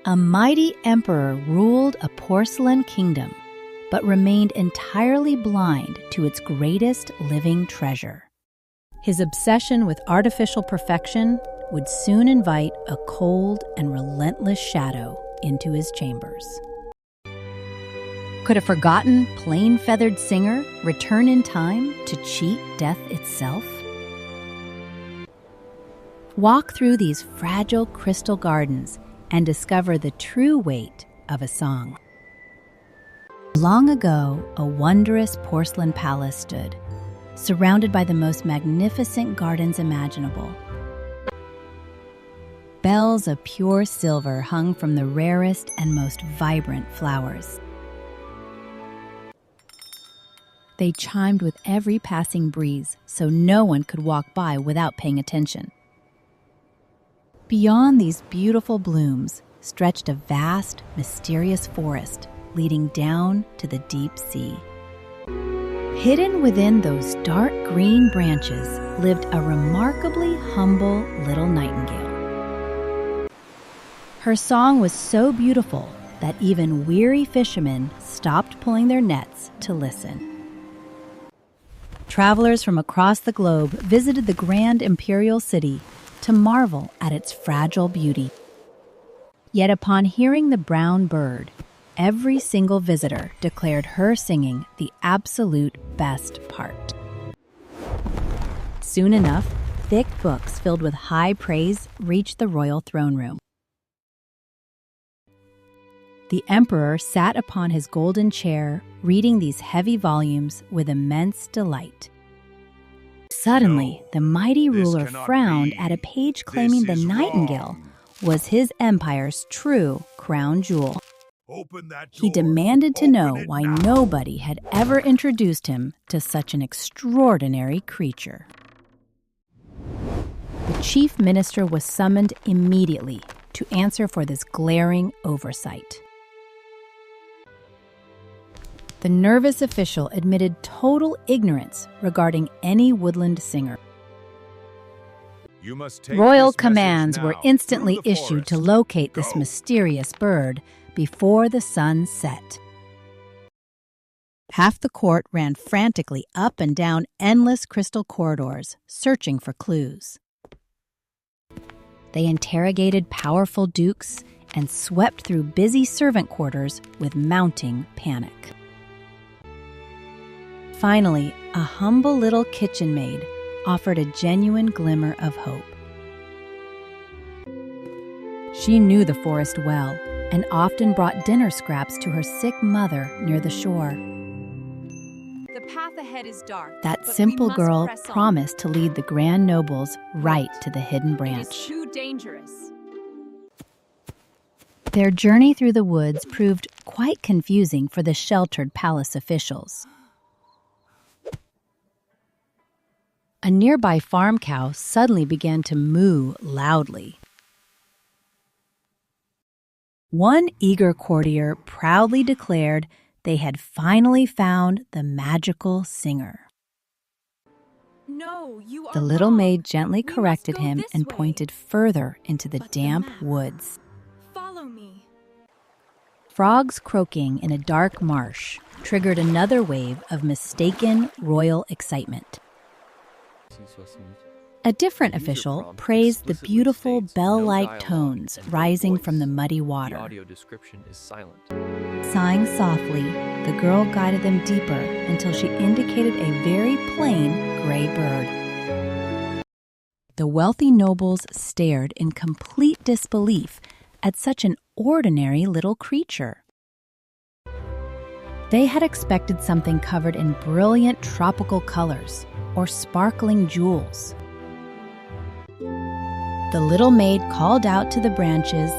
A mighty emperor ruled a porcelain kingdom, but remained entirely blind to its greatest living treasure. His obsession with artificial perfection would soon invite a cold and relentless shadow into his chambers. Could a forgotten, plain-feathered singer return in time to cheat death itself? Walk through these fragile crystal gardens and discover the true weight of a song. Long ago, a wondrous porcelain palace stood, surrounded by the most magnificent gardens imaginable. Bells of pure silver hung from the rarest and most vibrant flowers. They chimed with every passing breeze, so no one could walk by without paying attention. Beyond these beautiful blooms stretched a vast, mysterious forest leading down to the deep sea. Hidden within those dark green branches lived a remarkably humble little nightingale. Her song was so beautiful that even weary fishermen stopped pulling their nets to listen. Travelers from across the globe visited the grand imperial city to marvel at its fragile beauty. Yet upon hearing the brown bird, every single visitor declared her singing the absolute best part. Soon enough, thick books filled with high praise reached the royal throne room. The emperor sat upon his golden chair, reading these heavy volumes with immense delight. Suddenly, the mighty ruler frowned at a page claiming the nightingale was his empire's true crown jewel. He demanded to know why nobody had ever introduced him to such an extraordinary creature. The chief minister was summoned immediately to answer for this glaring oversight. The nervous official admitted total ignorance regarding any woodland singer. Royal commands were instantly issued to locate this mysterious bird before the sun set. Half the court ran frantically up and down endless crystal corridors, searching for clues. They interrogated powerful dukes and swept through busy servant quarters with mounting panic. Finally, a humble little kitchen maid offered a genuine glimmer of hope. She knew the forest well and often brought dinner scraps to her sick mother near the shore. The path ahead is dark. That simple girl promised to lead the grand nobles right to the hidden branch. It is too dangerous. Their journey through the woods proved quite confusing for the sheltered palace officials. A nearby farm cow suddenly began to moo loudly. One eager courtier proudly declared they had finally found the magical singer. No, you are The little wrong. maid gently We corrected must go him this and way. pointed further into the But the damp map. woods. Follow me. Frogs croaking in a dark marsh triggered another wave of mistaken royal excitement. A different official praised the beautiful bell-like tones rising from the muddy water. Sighing softly, the girl guided them deeper until she indicated a very plain gray bird. The wealthy nobles stared in complete disbelief at such an ordinary little creature. They had expected something covered in brilliant tropical colors or sparkling jewels. The little maid called out to the branches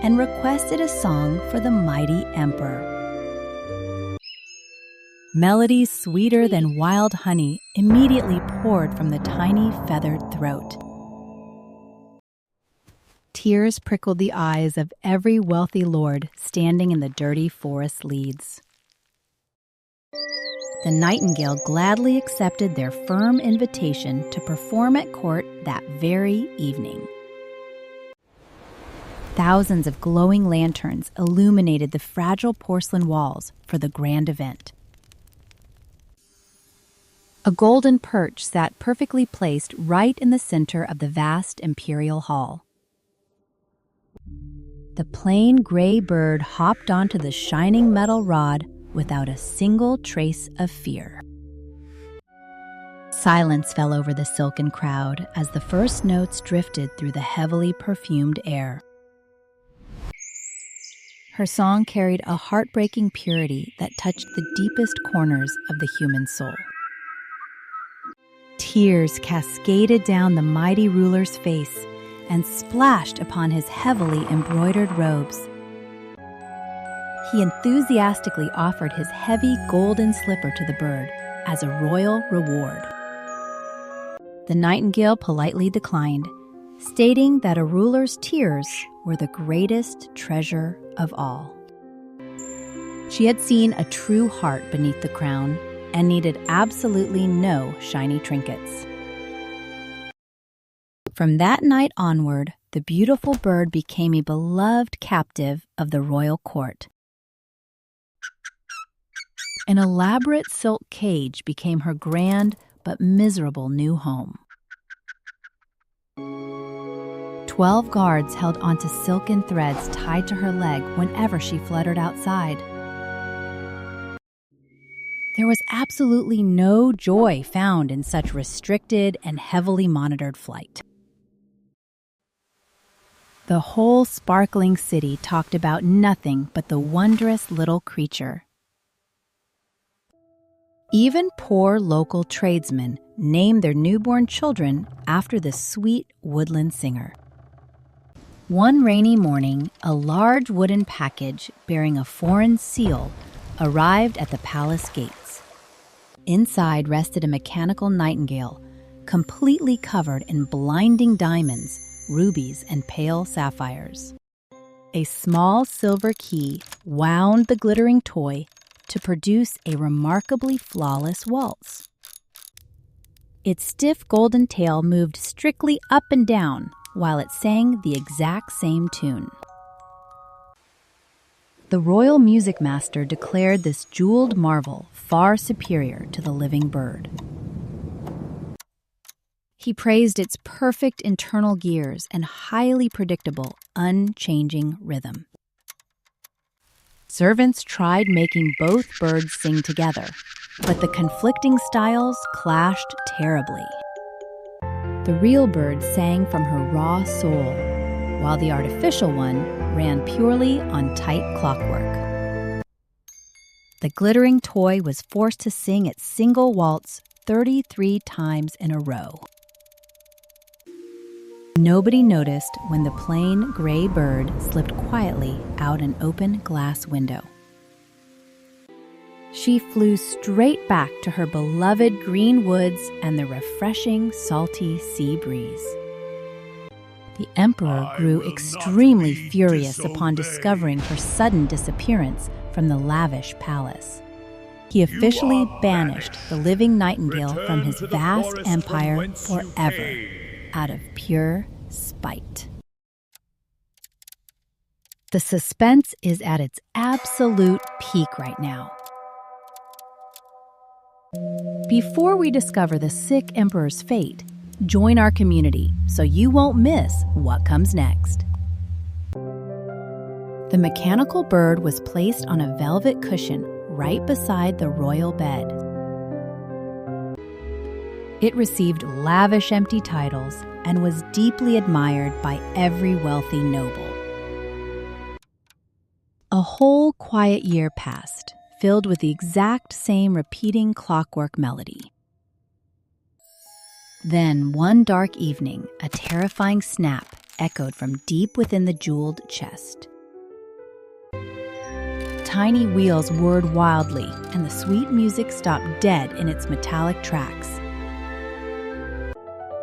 and requested a song for the mighty emperor. Melodies sweeter than wild honey immediately poured from the tiny feathered throat. Tears prickled the eyes of every wealthy lord standing in the dirty forest leads. The nightingale gladly accepted their firm invitation to perform at court that very evening. Thousands of glowing lanterns illuminated the fragile porcelain walls for the grand event. A golden perch sat perfectly placed right in the center of the vast imperial hall. The plain gray bird hopped onto the shining metal rod without a single trace of fear. Silence fell over the silken crowd as the first notes drifted through the heavily perfumed air. Her song carried a heartbreaking purity that touched the deepest corners of the human soul. Tears cascaded down the mighty ruler's face and splashed upon his heavily embroidered robes. He enthusiastically offered his heavy golden slipper to the bird as a royal reward. The nightingale politely declined, stating that a ruler's tears were the greatest treasure of all. She had seen a true heart beneath the crown and needed absolutely no shiny trinkets. From that night onward, the beautiful bird became a beloved captive of the royal court. An elaborate silk cage became her grand but miserable new home. 12 guards held onto silken threads tied to her leg whenever she fluttered outside. There was absolutely no joy found in such restricted and heavily monitored flight. The whole sparkling city talked about nothing but the wondrous little creature. Even poor local tradesmen named their newborn children after the sweet woodland singer. One rainy morning, a large wooden package bearing a foreign seal arrived at the palace gates. Inside rested a mechanical nightingale, completely covered in blinding diamonds, rubies, and pale sapphires. A small silver key wound the glittering toy to produce a remarkably flawless waltz. Its stiff golden tail moved strictly up and down while it sang the exact same tune. The royal music master declared this jeweled marvel far superior to the living bird. He praised its perfect internal gears and highly predictable, unchanging rhythm. Servants tried making both birds sing together, but the conflicting styles clashed terribly. The real bird sang from her raw soul, while the artificial one ran purely on tight clockwork. The glittering toy was forced to sing its single waltz 33 times in a row. Nobody noticed when the plain gray bird slipped quietly out an open glass window. She flew straight back to her beloved green woods and the refreshing, salty sea breeze. The emperor grew extremely furious upon discovering her sudden disappearance from the lavish palace. He officially banished the living nightingale from his vast empire forever, out of pure spite. The suspense is at its absolute peak right now. Before we discover the sick emperor's fate, join our community so you won't miss what comes next. The mechanical bird was placed on a velvet cushion right beside the royal bed. It received lavish empty titles and was deeply admired by every wealthy noble. A whole quiet year passed, filled with the exact same repeating clockwork melody. Then, one dark evening, a terrifying snap echoed from deep within the jeweled chest. Tiny wheels whirred wildly, and the sweet music stopped dead in its metallic tracks.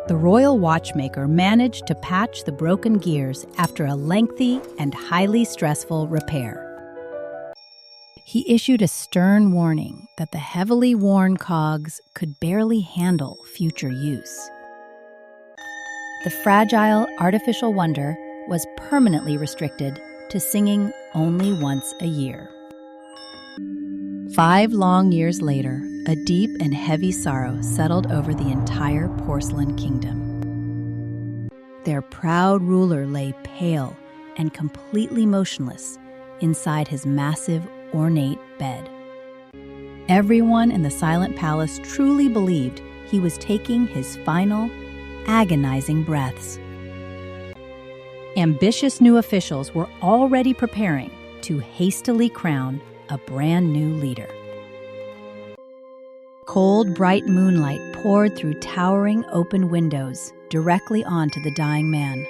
The royal watchmaker managed to patch the broken gears after a lengthy and highly stressful repair. He issued a stern warning that the heavily worn cogs could barely handle future use. The fragile, artificial wonder was permanently restricted to singing only once a year. 5 long years later, a deep and heavy sorrow settled over the entire porcelain kingdom. Their proud ruler lay pale and completely motionless inside his massive, ornate bed. Everyone in the silent palace truly believed he was taking his final, agonizing breaths. Ambitious new officials were already preparing to hastily crown a brand new leader. Cold, bright moonlight poured through towering open windows directly onto the dying man.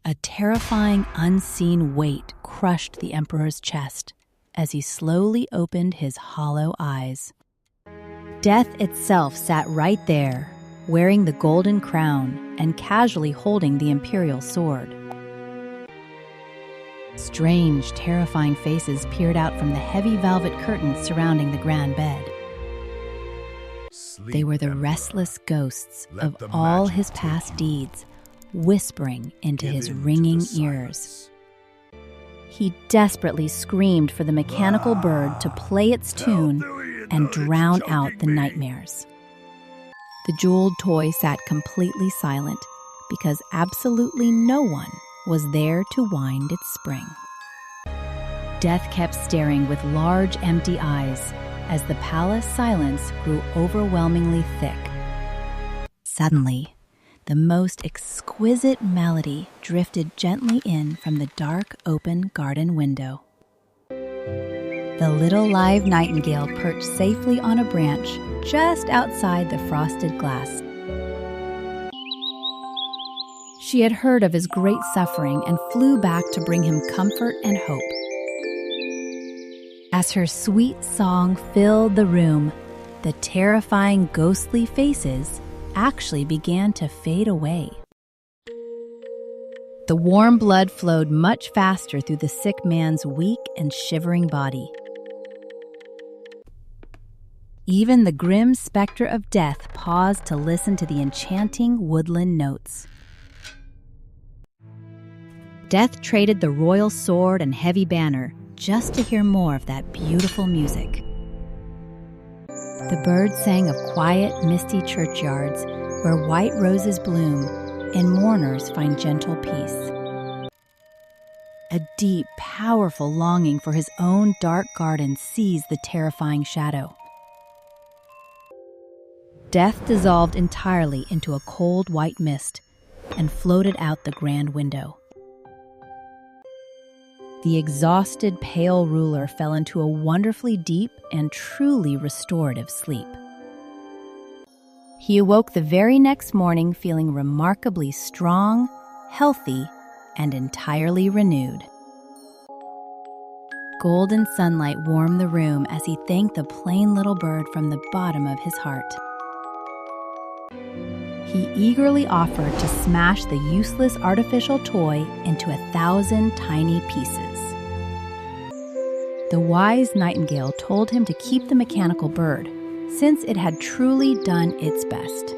A terrifying, unseen weight crushed the emperor's chest as he slowly opened his hollow eyes. Death itself sat right there, wearing the golden crown and casually holding the imperial sword. Strange, terrifying faces peered out from the heavy velvet curtains surrounding the grand bed. They were the restless ghosts of all his past deeds, whispering into his ringing ears. He desperately screamed for the mechanical bird to play its tune and drown out the nightmares. The jeweled toy sat completely silent because absolutely no one was there to wind its spring. Death kept staring with large, empty eyes as the palace silence grew overwhelmingly thick. Suddenly, the most exquisite melody drifted gently in from the dark, open garden window. The little live nightingale perched safely on a branch just outside the frosted glass. She had heard of his great suffering and flew back to bring him comfort and hope. As her sweet song filled the room, the terrifying ghostly faces actually began to fade away. The warm blood flowed much faster through the sick man's weak and shivering body. Even the grim specter of death paused to listen to the enchanting woodland notes. Death traded the royal sword and heavy banner just to hear more of that beautiful music. The birds sang of quiet, misty churchyards where white roses bloom and mourners find gentle peace. A deep, powerful longing for his own dark garden seized the terrifying shadow. Death dissolved entirely into a cold white mist and floated out the grand window. The exhausted, pale ruler fell into a wonderfully deep and truly restorative sleep. He awoke the very next morning feeling remarkably strong, healthy, and entirely renewed. Golden sunlight warmed the room as he thanked the plain little bird from the bottom of his heart. He eagerly offered to smash the useless artificial toy into 1,000 tiny pieces. The wise nightingale told him to keep the mechanical bird, since it had truly done its best.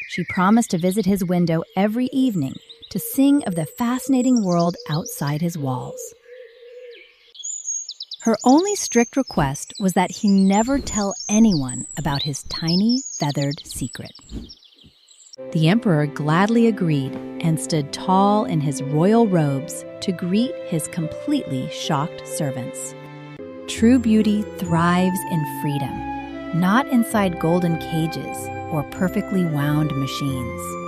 She promised to visit his window every evening to sing of the fascinating world outside his walls. Her only strict request was that he never tell anyone about his tiny, feathered secret. The emperor gladly agreed and stood tall in his royal robes to greet his completely shocked servants. True beauty thrives in freedom, not inside golden cages or perfectly wound machines.